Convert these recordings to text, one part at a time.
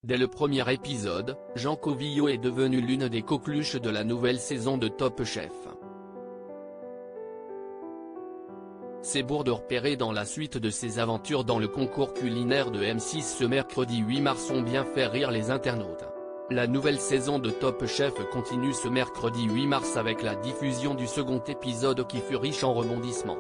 Dès le premier épisode, Jean Covillault est devenu l'une des coqueluches de la nouvelle saison de Top Chef. Ses bourdes repérées dans la suite de ses aventures dans le concours culinaire de M6 ce mercredi 8 mars ont bien fait rire les internautes. La nouvelle saison de Top Chef continue ce mercredi 8 mars avec la diffusion du second épisode qui fut riche en rebondissements.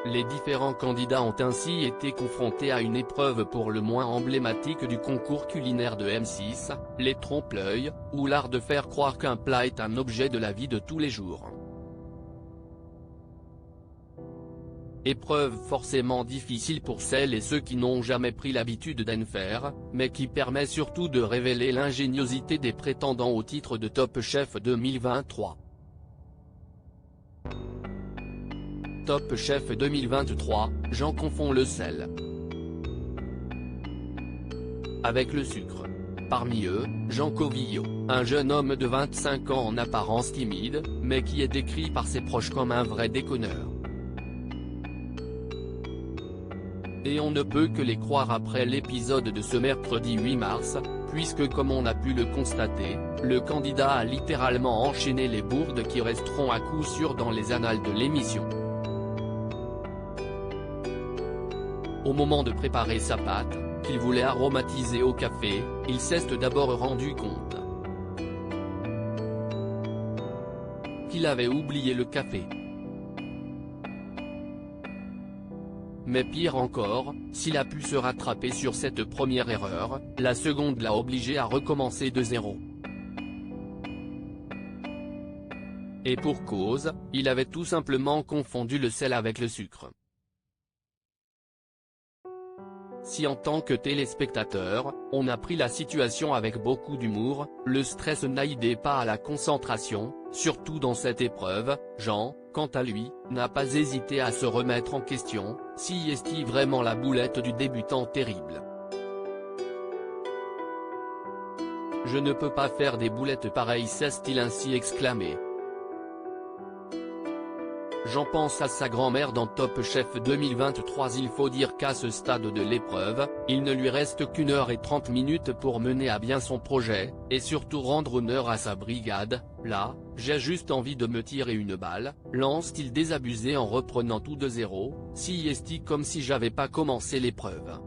Les différents candidats ont ainsi été confrontés à une épreuve pour le moins emblématique du concours culinaire de M6, les trompe-l'œil, ou l'art de faire croire qu'un plat est un objet de la vie de tous les jours. Épreuve forcément difficile pour celles et ceux qui n'ont jamais pris l'habitude d'en faire, mais qui permet surtout de révéler l'ingéniosité des prétendants au titre de Top Chef 2023. Top Chef 2023, Jean confond le sel avec le sucre. Parmi eux, Jean Covillault, un jeune homme de 25 ans en apparence timide, mais qui est décrit par ses proches comme un vrai déconneur. Et on ne peut que les croire après l'épisode de ce mercredi 8 mars, puisque comme on a pu le constater, le candidat a littéralement enchaîné les bourdes qui resteront à coup sûr dans les annales de l'émission. Au moment de préparer sa pâte, qu'il voulait aromatiser au café, il s'est d'abord rendu compte qu'il avait oublié le café. Mais pire encore, s'il a pu se rattraper sur cette première erreur, la seconde l'a obligé à recommencer de zéro. Et pour cause, il avait tout simplement confondu le sel avec le sucre. Si en tant que téléspectateur, on a pris la situation avec beaucoup d'humour, le stress n'aidait pas à la concentration, surtout dans cette épreuve, Jean, quant à lui, n'a pas hésité à se remettre en question, si est-il vraiment la boulette du débutant terrible. Je ne peux pas faire des boulettes pareilles, s'est-il ainsi exclamé. Jean pense à sa grand-mère dans Top Chef 2023. Il faut dire qu'à ce stade de l'épreuve, il ne lui reste qu'1 heure et 30 minutes pour mener à bien son projet, et surtout rendre honneur à sa brigade. Là, j'ai juste envie de me tirer une balle, lance-t-il désabusé en reprenant tout de zéro, si est-il comme si j'avais pas commencé l'épreuve.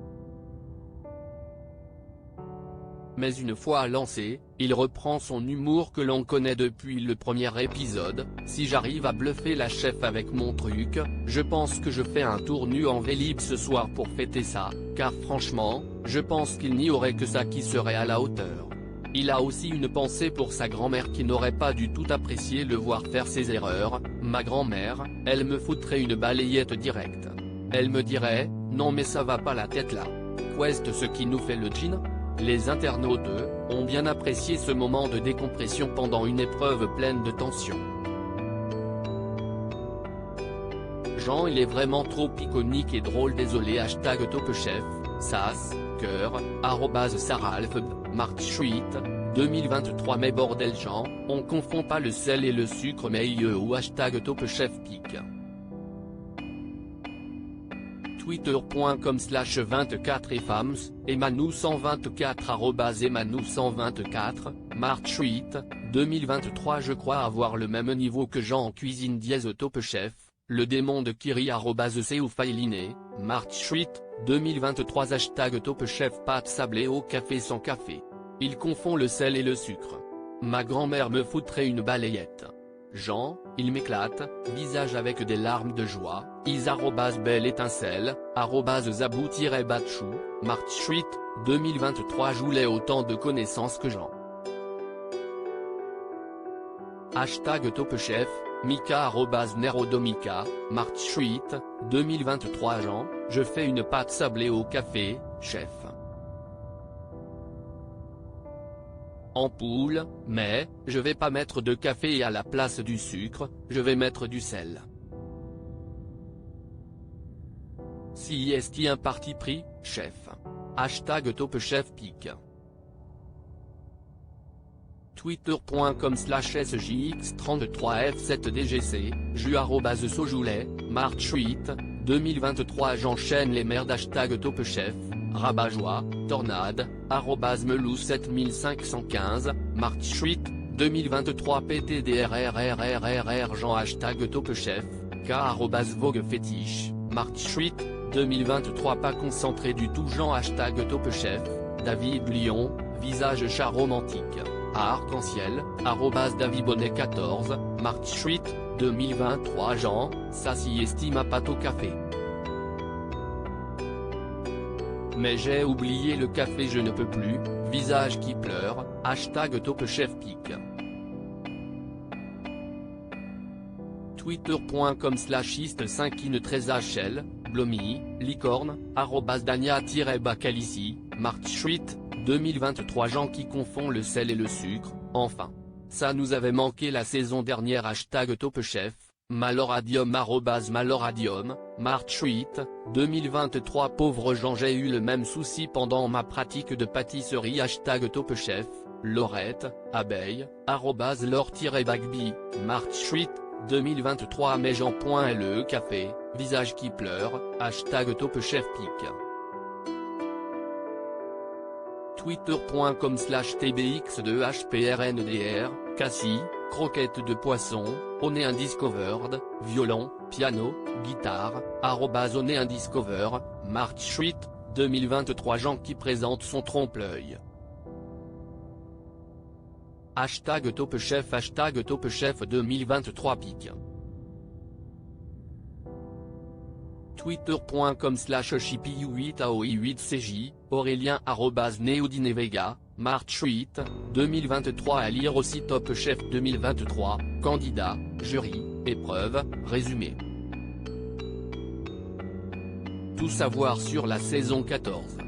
Mais une fois lancé, il reprend son humour que l'on connaît depuis le premier épisode. Si j'arrive à bluffer la chef avec mon truc, je pense que je fais un tour nu en Vélib ce soir pour fêter ça, car franchement, je pense qu'il n'y aurait que ça qui serait à la hauteur. Il a aussi une pensée pour sa grand-mère qui n'aurait pas du tout apprécié le voir faire ses erreurs. Ma grand-mère, elle me foutrait une balayette directe. Elle me dirait, non mais ça va pas la tête là. Qu'est-ce ce qui nous fait le jean ? Les internautes, eux, ont bien apprécié ce moment de décompression pendant une épreuve pleine de tension. Jean, il est vraiment trop iconique et drôle. Désolé. #TopChef, sas, cœur, @saralf, marchsuite, 2023. Mais bordel Jean, on confond pas le sel et le sucre mais ou #TopChefPic. Twitter.com/24fams, Emanou124 @Emanou124, marchsuite, 2023. Je crois avoir le même niveau que Jean en cuisine. Top Chef, le démon de Kiri @Seoufailine, marchsuite, 2023. #TopChef. Pâte sablée au café sans café. Il confond le sel et le sucre. Ma grand-mère me foutrait une balayette. Jean, il m'éclate, visage avec des larmes de joie, @belle étincelle, @zabou-batchou, marchsuite, 2023. J'voulais autant de connaissances que Jean. #TopChef, Mika @Nerodomika, marchsuite, 2023. Jean, je fais une pâte sablée au café, chef. En poule, mais, je vais pas mettre de café et à la place du sucre, je vais mettre du sel. Si est-il un parti pris, chef. #TopChefPic. Twitter.com/SJX33F7DGC, Ju @Sojoulet, marchsuite, 2023. J'enchaîne les merdes. #TopChef, Rabat-Joie, Tornade, @melou7515, March 2023 PTDRRRRRR Jean #TopChef, K @Vogue Fétiche, March 2023 pas concentré du tout Jean #TopChef, David Lyon, visage chat romantique, à Arc-en-Ciel, @DavidBonnet14, March 2023 Jean, ça s'y estime à pâte au café. Mais j'ai oublié le café je ne peux plus, visage qui pleure, #TopChefPic. Twitter.com/ist5in13hl, Blomy, Licorne, @Dania-Bacalici, March 2023 gens qui confondent le sel et le sucre, enfin. Ça nous avait manqué la saison dernière #TopChef, Maloradium @Maloradium, March 2023 pauvre Jean j'ai eu le même souci pendant ma pratique de pâtisserie #TopChef, Laurette, abeille, @Laure-Bagby, March 2023 mais Jean.le café, visage qui pleure, #TopChefPic. Twitter.com/tbx2hprndr, Cassie, croquettes de poisson, Onéindiscovered, violon, piano, guitare, @Onéindiscover, March 2023 Jean qui présente son trompe-l'œil. #TopChef #TopChef 2023 pic. Twitter.com/chipi8aoi8cj, Aurélien @Neodinevega, March 2023 à lire aussi Top Chef 2023, candidat, jury, épreuve, résumé. Tout savoir sur la saison 14.